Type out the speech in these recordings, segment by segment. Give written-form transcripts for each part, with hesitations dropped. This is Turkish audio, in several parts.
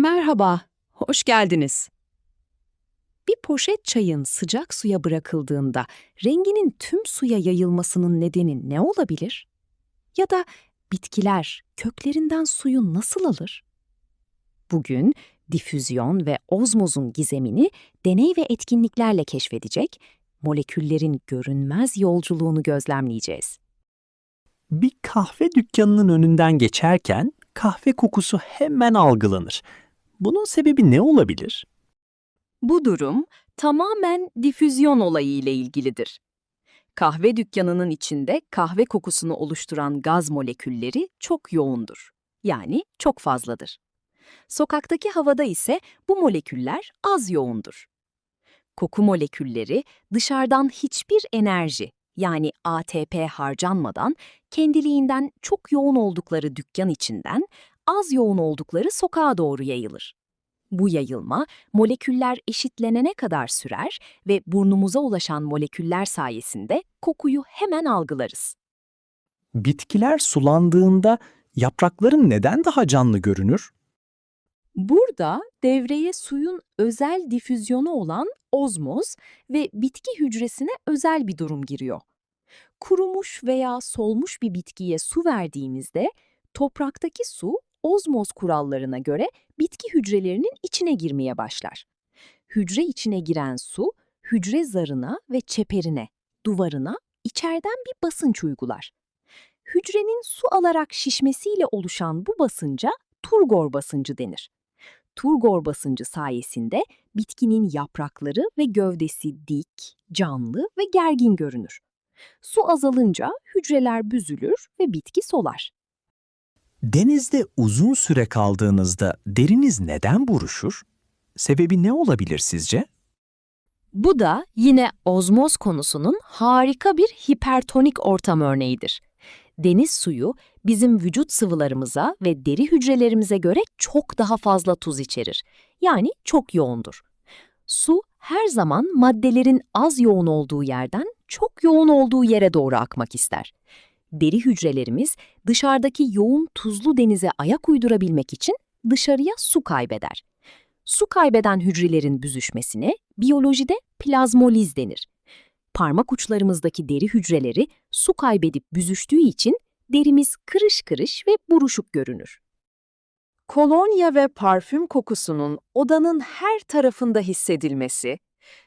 Merhaba, hoş geldiniz. Bir poşet çayın sıcak suya bırakıldığında renginin tüm suya yayılmasının nedeni ne olabilir? Ya da bitkiler köklerinden suyu nasıl alır? Bugün difüzyon ve ozmozun gizemini deney ve etkinliklerle keşfedecek, moleküllerin görünmez yolculuğunu gözlemleyeceğiz. Bir kahve dükkanının önünden geçerken kahve kokusu hemen algılanır. Bunun sebebi ne olabilir? Bu durum tamamen difüzyon olayı ile ilgilidir. Kahve dükkanının içinde kahve kokusunu oluşturan gaz molekülleri çok yoğundur. Yani çok fazladır. Sokaktaki havada ise bu moleküller az yoğundur. Koku molekülleri dışarıdan hiçbir enerji yani ATP harcanmadan kendiliğinden çok yoğun oldukları dükkan içinden az yoğun oldukları sokağa doğru yayılır. Bu yayılma moleküller eşitlenene kadar sürer ve burnumuza ulaşan moleküller sayesinde kokuyu hemen algılarız. Bitkiler sulandığında yaprakların neden daha canlı görünür? Burada devreye suyun özel difüzyonu olan ozmoz ve bitki hücresine özel bir durum giriyor. Kurumuş veya solmuş bir bitkiye su verdiğimizde topraktaki su ozmoz kurallarına göre bitki hücrelerinin içine girmeye başlar. Hücre içine giren su, hücre zarına ve çeperine, duvarına içeriden bir basınç uygular. Hücrenin su alarak şişmesiyle oluşan bu basınca turgor basıncı denir. Turgor basıncı sayesinde bitkinin yaprakları ve gövdesi dik, canlı ve gergin görünür. Su azalınca hücreler büzülür ve bitki solar. Denizde uzun süre kaldığınızda deriniz neden buruşur? Sebebi ne olabilir sizce? Bu da yine ozmoz konusunun harika bir hipertonik ortam örneğidir. Deniz suyu bizim vücut sıvılarımıza ve deri hücrelerimize göre çok daha fazla tuz içerir. Yani çok yoğundur. Su her zaman maddelerin az yoğun olduğu yerden çok yoğun olduğu yere doğru akmak ister. Deri hücrelerimiz dışarıdaki yoğun tuzlu denize ayak uydurabilmek için dışarıya su kaybeder. Su kaybeden hücrelerin büzüşmesine biyolojide plazmoliz denir. Parmak uçlarımızdaki deri hücreleri su kaybedip büzüştüğü için derimiz kırış kırış ve buruşuk görünür. Kolonya ve parfüm kokusunun odanın her tarafında hissedilmesi,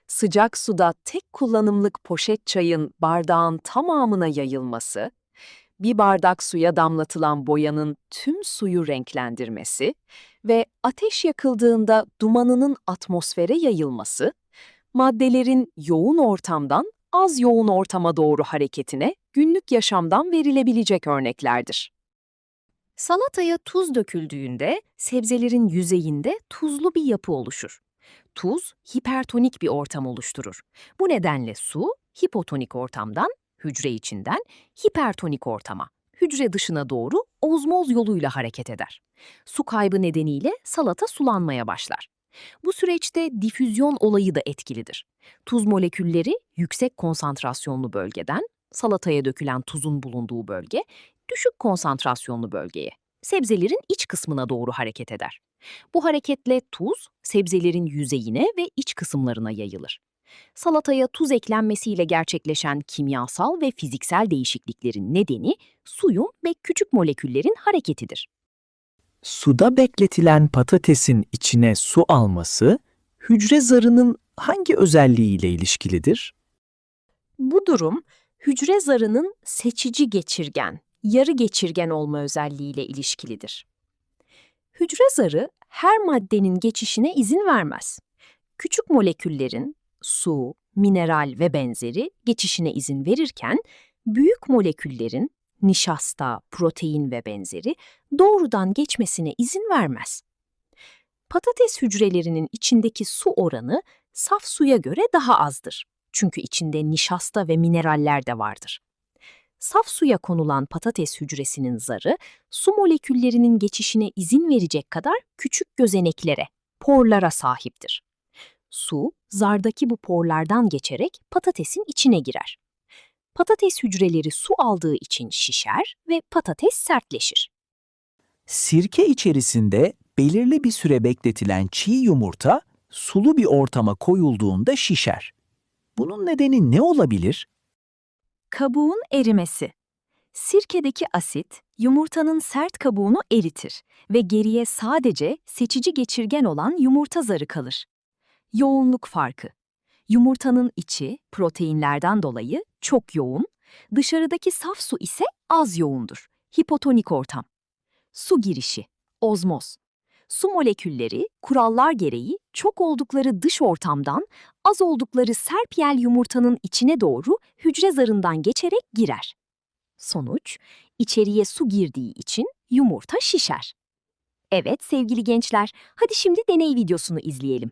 sıcak suda tek kullanımlık poşet çayın bardağın tamamına yayılması, bir bardak suya damlatılan boyanın tüm suyu renklendirmesi ve ateş yakıldığında dumanının atmosfere yayılması, maddelerin yoğun ortamdan az yoğun ortama doğru hareketine günlük yaşamdan verilebilecek örneklerdir. Salataya tuz döküldüğünde sebzelerin yüzeyinde tuzlu bir yapı oluşur. Tuz, hipertonik bir ortam oluşturur. Bu nedenle su, hipotonik ortamdan, hücre içinden, hipertonik ortama, hücre dışına doğru ozmoz yoluyla hareket eder. Su kaybı nedeniyle salata sulanmaya başlar. Bu süreçte difüzyon olayı da etkilidir. Tuz molekülleri yüksek konsantrasyonlu bölgeden, salataya dökülen tuzun bulunduğu bölge, düşük konsantrasyonlu bölgeye, sebzelerin iç kısmına doğru hareket eder. Bu hareketle tuz, sebzelerin yüzeyine ve iç kısımlarına yayılır. Salataya tuz eklenmesiyle gerçekleşen kimyasal ve fiziksel değişikliklerin nedeni suyun ve küçük moleküllerin hareketidir. Suda bekletilen patatesin içine su alması, hücre zarının hangi özelliğiyle ilişkilidir? Bu durum, hücre zarının seçici geçirgen, yarı geçirgen olma özelliğiyle ilişkilidir. Hücre zarı her maddenin geçişine izin vermez. Küçük moleküllerin su, mineral ve benzeri geçişine izin verirken, büyük moleküllerin nişasta, protein ve benzeri doğrudan geçmesine izin vermez. Patates hücrelerinin içindeki su oranı saf suya göre daha azdır. Çünkü içinde nişasta ve mineraller de vardır. Saf suya konulan patates hücresinin zarı, su moleküllerinin geçişine izin verecek kadar küçük gözeneklere, porlara sahiptir. Su, zardaki bu porlardan geçerek patatesin içine girer. Patates hücreleri su aldığı için şişer ve patates sertleşir. Sirke içerisinde Belirli bir süre bekletilen çiğ yumurta sulu bir ortama koyulduğunda şişer. Bunun nedeni ne olabilir? Kabuğun erimesi. Sirkedeki asit, yumurtanın sert kabuğunu eritir ve geriye sadece seçici geçirgen olan yumurta zarı kalır. Yoğunluk farkı. Yumurtanın içi proteinlerden dolayı çok yoğun, dışarıdaki saf su ise az yoğundur. Hipotonik ortam. Su girişi, ozmoz. Su molekülleri kurallar gereği çok oldukları dış ortamdan az oldukları serpiyel yumurtanın içine doğru hücre zarından geçerek girer. Sonuç, içeriye su girdiği için yumurta şişer. Evet sevgili gençler, hadi şimdi deney videosunu izleyelim.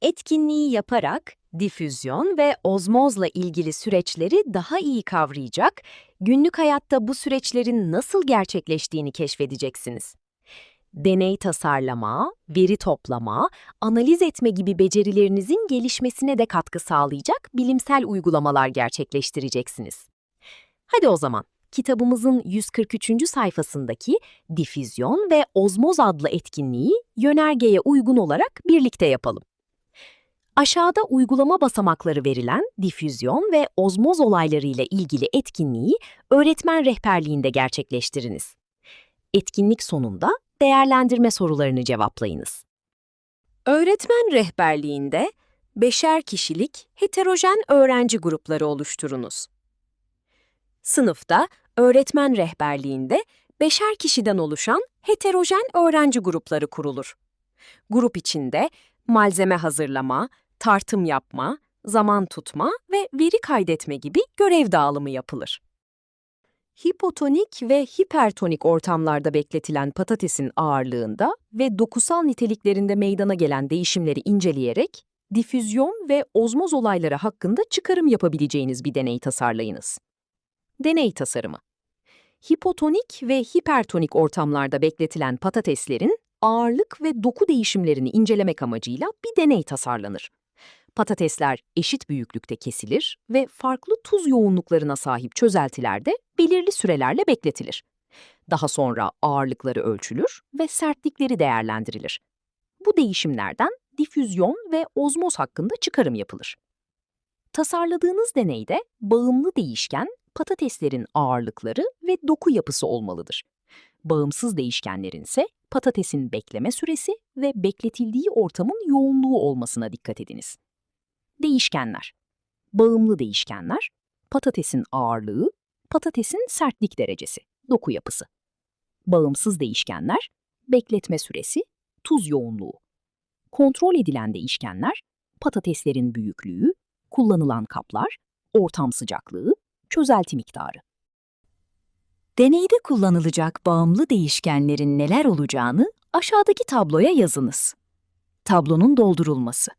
Etkinliği yaparak difüzyon ve ozmozla ilgili süreçleri daha iyi kavrayacak, günlük hayatta bu süreçlerin nasıl gerçekleştiğini keşfedeceksiniz. Deney tasarlama, veri toplama, analiz etme gibi becerilerinizin gelişmesine de katkı sağlayacak bilimsel uygulamalar gerçekleştireceksiniz. Hadi o zaman kitabımızın 143. sayfasındaki difüzyon ve ozmoz adlı etkinliği yönergeye uygun olarak birlikte yapalım. Aşağıda uygulama basamakları verilen difüzyon ve ozmoz olayları ile ilgili etkinliği öğretmen rehberliğinde gerçekleştiriniz. Etkinlik sonunda değerlendirme sorularını cevaplayınız. Öğretmen rehberliğinde 5'er kişilik heterojen öğrenci grupları oluşturunuz. Sınıfta öğretmen rehberliğinde 5'er kişiden oluşan heterojen öğrenci grupları kurulur. Grup içinde malzeme hazırlama, tartım yapma, zaman tutma ve veri kaydetme gibi görev dağılımı yapılır. Hipotonik ve hipertonik ortamlarda bekletilen patatesin ağırlığında ve dokusal niteliklerinde meydana gelen değişimleri inceleyerek difüzyon ve ozmoz olayları hakkında çıkarım yapabileceğiniz bir deney tasarlayınız. Deney tasarımı. Hipotonik ve hipertonik ortamlarda bekletilen patateslerin ağırlık ve doku değişimlerini incelemek amacıyla bir deney tasarlanır. Patatesler eşit büyüklükte kesilir ve farklı tuz yoğunluklarına sahip çözeltilerde belirli sürelerle bekletilir. Daha sonra ağırlıkları ölçülür ve sertlikleri değerlendirilir. Bu değişimlerden difüzyon ve ozmoz hakkında çıkarım yapılır. Tasarladığınız deneyde bağımlı değişken patateslerin ağırlıkları ve doku yapısı olmalıdır. Bağımsız değişkenlerin ise patatesin bekleme süresi ve bekletildiği ortamın yoğunluğu olmasına dikkat ediniz. Değişkenler. Bağımlı değişkenler, patatesin ağırlığı, patatesin sertlik derecesi, doku yapısı. Bağımsız değişkenler, bekletme süresi, tuz yoğunluğu. Kontrol edilen değişkenler, patateslerin büyüklüğü, kullanılan kaplar, ortam sıcaklığı, çözelti miktarı. Deneyde kullanılacak bağımlı değişkenlerin neler olacağını aşağıdaki tabloya yazınız. Tablonun doldurulması.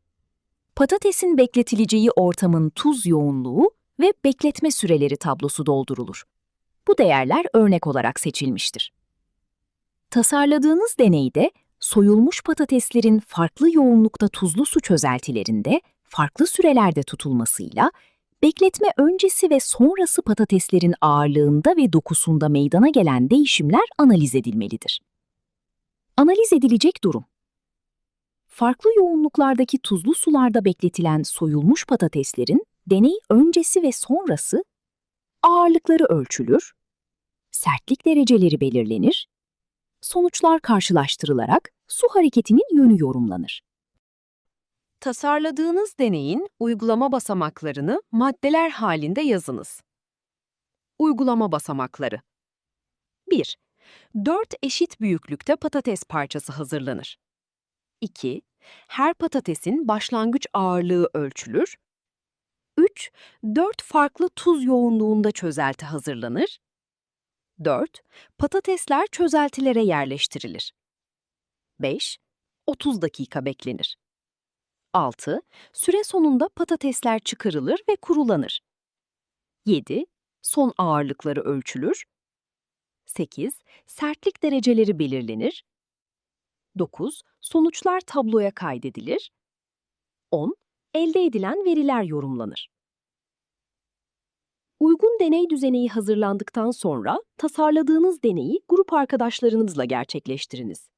Patatesin bekletileceği ortamın tuz yoğunluğu ve bekletme süreleri tablosu doldurulur. Bu değerler örnek olarak seçilmiştir. Tasarladığınız deneyde soyulmuş patateslerin farklı yoğunlukta tuzlu su çözeltilerinde farklı sürelerde tutulmasıyla bekletme öncesi ve sonrası patateslerin ağırlığında ve dokusunda meydana gelen değişimler analiz edilmelidir. Analiz edilecek durum. Farklı yoğunluklardaki tuzlu sularda bekletilen soyulmuş patateslerin deney öncesi ve sonrası ağırlıkları ölçülür, sertlik dereceleri belirlenir, sonuçlar karşılaştırılarak su hareketinin yönü yorumlanır. Tasarladığınız deneyin uygulama basamaklarını maddeler halinde yazınız. Uygulama basamakları. 1. 4 eşit büyüklükte patates parçası hazırlanır. 2. Her patatesin başlangıç ağırlığı ölçülür. 3. 4 farklı tuz yoğunluğunda çözelti hazırlanır. 4. Patatesler çözeltilere yerleştirilir. 5. 30 dakika beklenir. 6. Süre sonunda patatesler çıkarılır ve kurulanır. 7. Son ağırlıkları ölçülür. 8. Sertlik dereceleri belirlenir. 9. Sonuçlar tabloya kaydedilir. 10. Elde edilen veriler yorumlanır. Uygun deney düzeneği hazırlandıktan sonra tasarladığınız deneyi grup arkadaşlarınızla gerçekleştiriniz.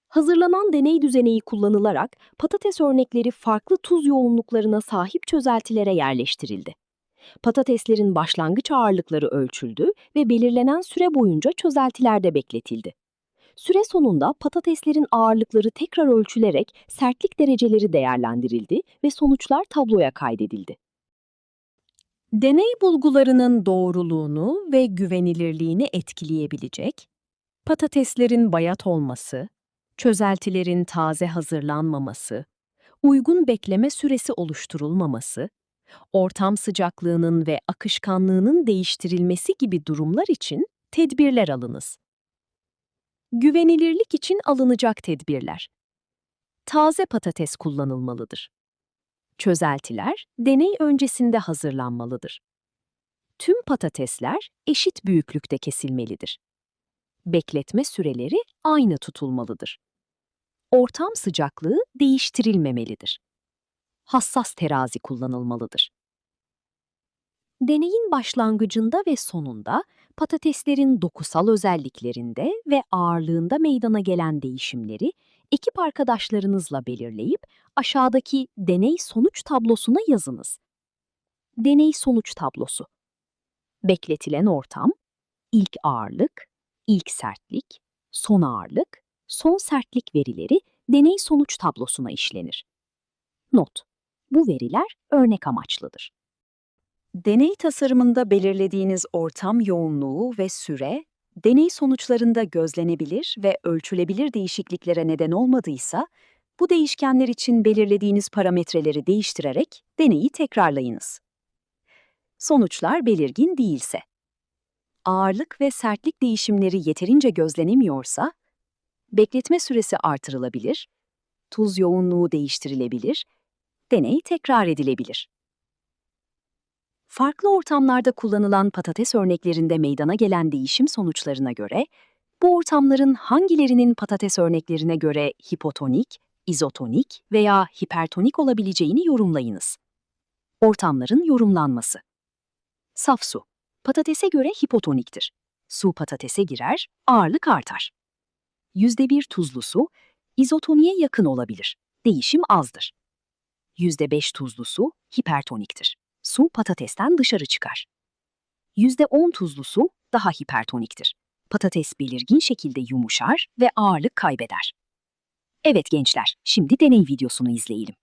Hazırlanan deney düzeneği kullanılarak patates örnekleri farklı tuz yoğunluklarına sahip çözeltilere yerleştirildi. Patateslerin başlangıç ağırlıkları ölçüldü ve belirlenen süre boyunca çözeltilerde bekletildi. Süre sonunda patateslerin ağırlıkları tekrar ölçülerek sertlik dereceleri değerlendirildi ve sonuçlar tabloya kaydedildi. Deney bulgularının doğruluğunu ve güvenilirliğini etkileyebilecek, patateslerin bayat olması, çözeltilerin taze hazırlanmaması, uygun bekleme süresi oluşturulmaması, ortam sıcaklığının ve akışkanlığının değiştirilmesi gibi durumlar için tedbirler alınız. Güvenilirlik için alınacak tedbirler. Taze patates kullanılmalıdır. Çözeltiler deney öncesinde hazırlanmalıdır. Tüm patatesler eşit büyüklükte kesilmelidir. Bekletme süreleri aynı tutulmalıdır. Ortam sıcaklığı değiştirilmemelidir. Hassas terazi kullanılmalıdır. Deneyin başlangıcında ve sonunda patateslerin dokusal özelliklerinde ve ağırlığında meydana gelen değişimleri ekip arkadaşlarınızla belirleyip aşağıdaki deney sonuç tablosuna yazınız. Deney sonuç tablosu. Bekletilen ortam, ilk ağırlık, ilk sertlik, son ağırlık, son sertlik verileri deney sonuç tablosuna işlenir. Not: bu veriler örnek amaçlıdır. Deney tasarımında belirlediğiniz ortam yoğunluğu ve süre, deney sonuçlarında gözlenebilir ve ölçülebilir değişikliklere neden olmadıysa, bu değişkenler için belirlediğiniz parametreleri değiştirerek deneyi tekrarlayınız. Sonuçlar belirgin değilse, ağırlık ve sertlik değişimleri yeterince gözlenemiyorsa, bekletme süresi artırılabilir, tuz yoğunluğu değiştirilebilir, deney tekrar edilebilir. Farklı ortamlarda kullanılan patates örneklerinde meydana gelen değişim sonuçlarına göre, bu ortamların hangilerinin patates örneklerine göre hipotonik, izotonik veya hipertonik olabileceğini yorumlayınız. Ortamların yorumlanması. Saf su, patatese göre hipotoniktir. Su patatese girer, ağırlık artar. %1 tuzlu su, izotoniğe yakın olabilir. Değişim azdır. %5 tuzlu su, hipertoniktir. Su patatesten dışarı çıkar. %10 tuzlu su daha hipertoniktir. Patates belirgin şekilde yumuşar ve ağırlık kaybeder. Evet gençler, şimdi deney videosunu izleyelim.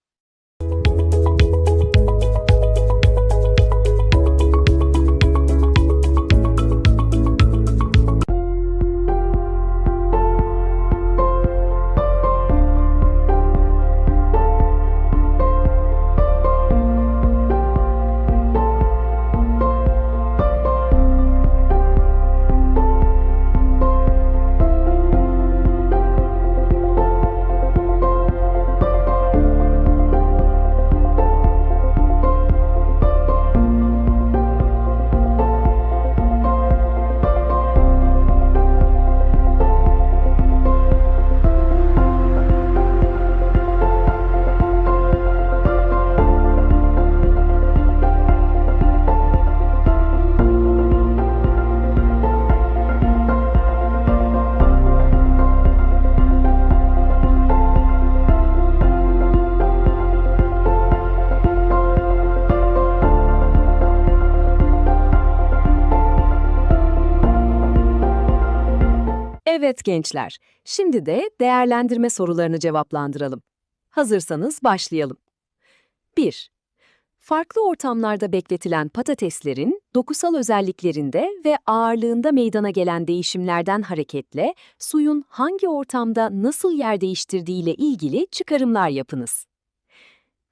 Evet gençler, şimdi de değerlendirme sorularını cevaplandıralım. Hazırsanız başlayalım. 1. Farklı ortamlarda bekletilen patateslerin dokusal özelliklerinde ve ağırlığında meydana gelen değişimlerden hareketle suyun hangi ortamda nasıl yer değiştirdiğiyle ilgili çıkarımlar yapınız.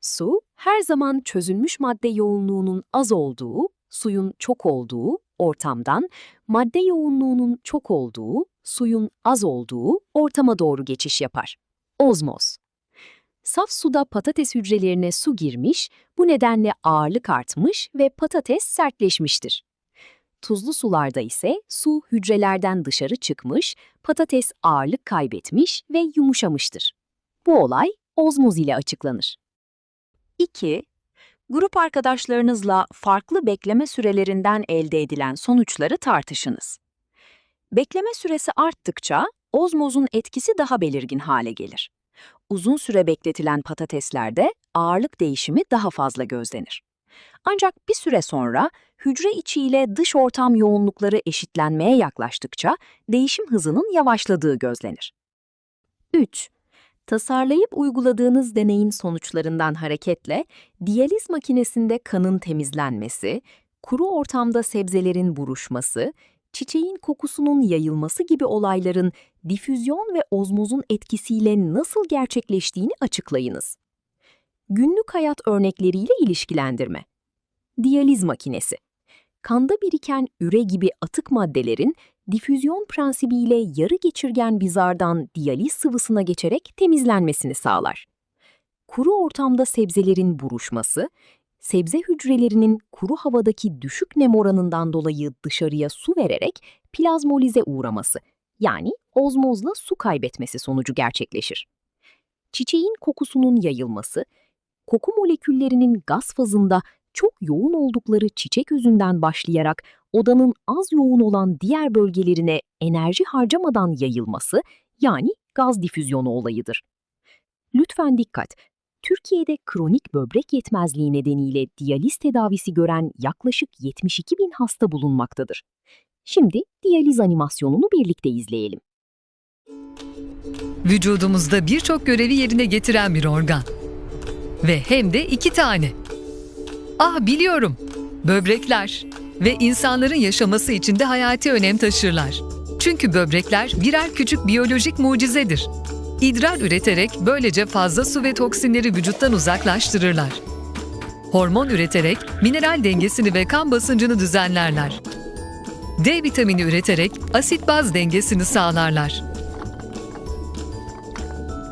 Su, her zaman çözülmüş madde yoğunluğunun az olduğu, suyun çok olduğu ortamdan, madde yoğunluğunun çok olduğu, suyun az olduğu ortama doğru geçiş yapar. Ozmoz. Saf suda patates hücrelerine su girmiş, bu nedenle ağırlık artmış ve patates sertleşmiştir. Tuzlu sularda ise su hücrelerden dışarı çıkmış, patates ağırlık kaybetmiş ve yumuşamıştır. Bu olay ozmoz ile açıklanır. 2. Grup arkadaşlarınızla farklı bekleme sürelerinden elde edilen sonuçları tartışınız. Bekleme süresi arttıkça ozmozun etkisi daha belirgin hale gelir. Uzun süre bekletilen patateslerde ağırlık değişimi daha fazla gözlenir. Ancak bir süre sonra hücre içi ile dış ortam yoğunlukları eşitlenmeye yaklaştıkça değişim hızının yavaşladığı gözlenir. 3. Tasarlayıp uyguladığınız deneyin sonuçlarından hareketle diyaliz makinesinde kanın temizlenmesi, kuru ortamda sebzelerin buruşması, çiçeğin kokusunun yayılması gibi olayların difüzyon ve ozmozun etkisiyle nasıl gerçekleştiğini açıklayınız. Günlük hayat örnekleriyle ilişkilendirme. Diyaliz makinesi. Kanda biriken üre gibi atık maddelerin difüzyon prensibiyle yarı geçirgen bir zardan diyaliz sıvısına geçerek temizlenmesini sağlar. Kuru ortamda sebzelerin buruşması, sebze hücrelerinin kuru havadaki düşük nem oranından dolayı dışarıya su vererek plazmolize uğraması, yani ozmozla su kaybetmesi sonucu gerçekleşir. Çiçeğin kokusunun yayılması, koku moleküllerinin gaz fazında çok yoğun oldukları çiçek özünden başlayarak odanın az yoğun olan diğer bölgelerine enerji harcamadan yayılması, yani gaz difüzyonu olayıdır. Lütfen dikkat! Türkiye'de kronik böbrek yetmezliği nedeniyle diyaliz tedavisi gören yaklaşık 72.000 hasta bulunmaktadır. Şimdi diyaliz animasyonunu birlikte izleyelim. Vücudumuzda birçok görevi yerine getiren bir organ. Ve hem de 2 tane. Ah biliyorum, böbrekler ve insanların yaşaması için de hayati önem taşırlar. Çünkü böbrekler birer küçük biyolojik mucizedir. İdrar üreterek böylece fazla su ve toksinleri vücuttan uzaklaştırırlar. Hormon üreterek mineral dengesini ve kan basıncını düzenlerler. D vitamini üreterek asit-baz dengesini sağlarlar.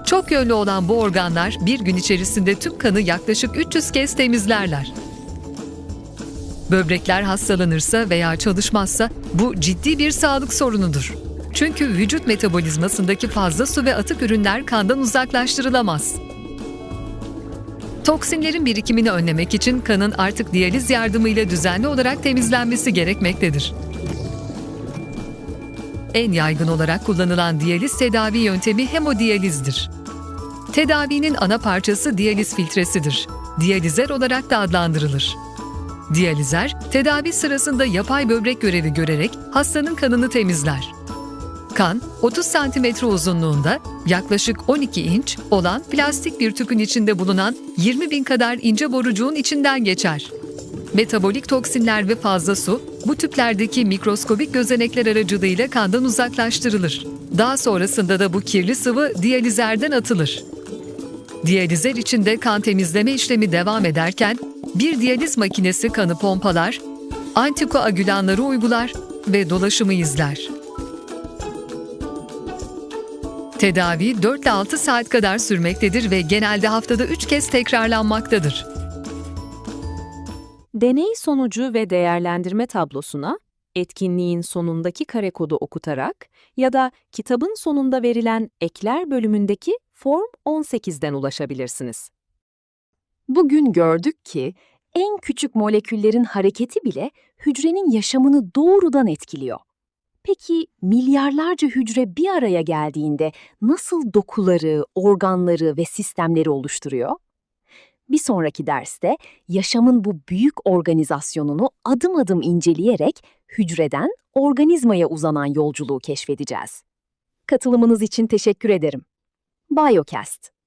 Çok yönlü olan bu organlar bir gün içerisinde tüm kanı yaklaşık 300 kez temizlerler. Böbrekler hastalanırsa veya çalışmazsa bu ciddi bir sağlık sorunudur. Çünkü vücut metabolizmasındaki fazla su ve atık ürünler kandan uzaklaştırılamaz. Toksinlerin birikimini önlemek için kanın artık diyaliz yardımıyla düzenli olarak temizlenmesi gerekmektedir. En yaygın olarak kullanılan diyaliz tedavi yöntemi hemodiyalizdir. Tedavinin ana parçası diyaliz filtresidir. Diyalizer olarak da adlandırılır. Diyalizer, tedavi sırasında yapay böbrek görevi görerek hastanın kanını temizler. Kan, 30 cm uzunluğunda, yaklaşık 12 inç olan plastik bir tüpün içinde bulunan 20.000 kadar ince borucuğun içinden geçer. Metabolik toksinler ve fazla su, bu tüplerdeki mikroskobik gözenekler aracılığıyla kandan uzaklaştırılır. Daha sonrasında da bu kirli sıvı diyalizerden atılır. Diyalizer içinde kan temizleme işlemi devam ederken, bir diyaliz makinesi kanı pompalar, antikoagülanları uygular ve dolaşımı izler. Tedavi 4 ile 6 saat kadar sürmektedir ve genelde haftada 3 kez tekrarlanmaktadır. Deney sonucu ve değerlendirme tablosuna etkinliğin sonundaki kare kodu okutarak ya da kitabın sonunda verilen ekler bölümündeki Form 18'den ulaşabilirsiniz. Bugün gördük ki en küçük moleküllerin hareketi bile hücrenin yaşamını doğrudan etkiliyor. Peki milyarlarca hücre bir araya geldiğinde nasıl dokuları, organları ve sistemleri oluşturuyor? Bir sonraki derste yaşamın bu büyük organizasyonunu adım adım inceleyerek hücreden organizmaya uzanan yolculuğu keşfedeceğiz. Katılımınız için teşekkür ederim. Biocast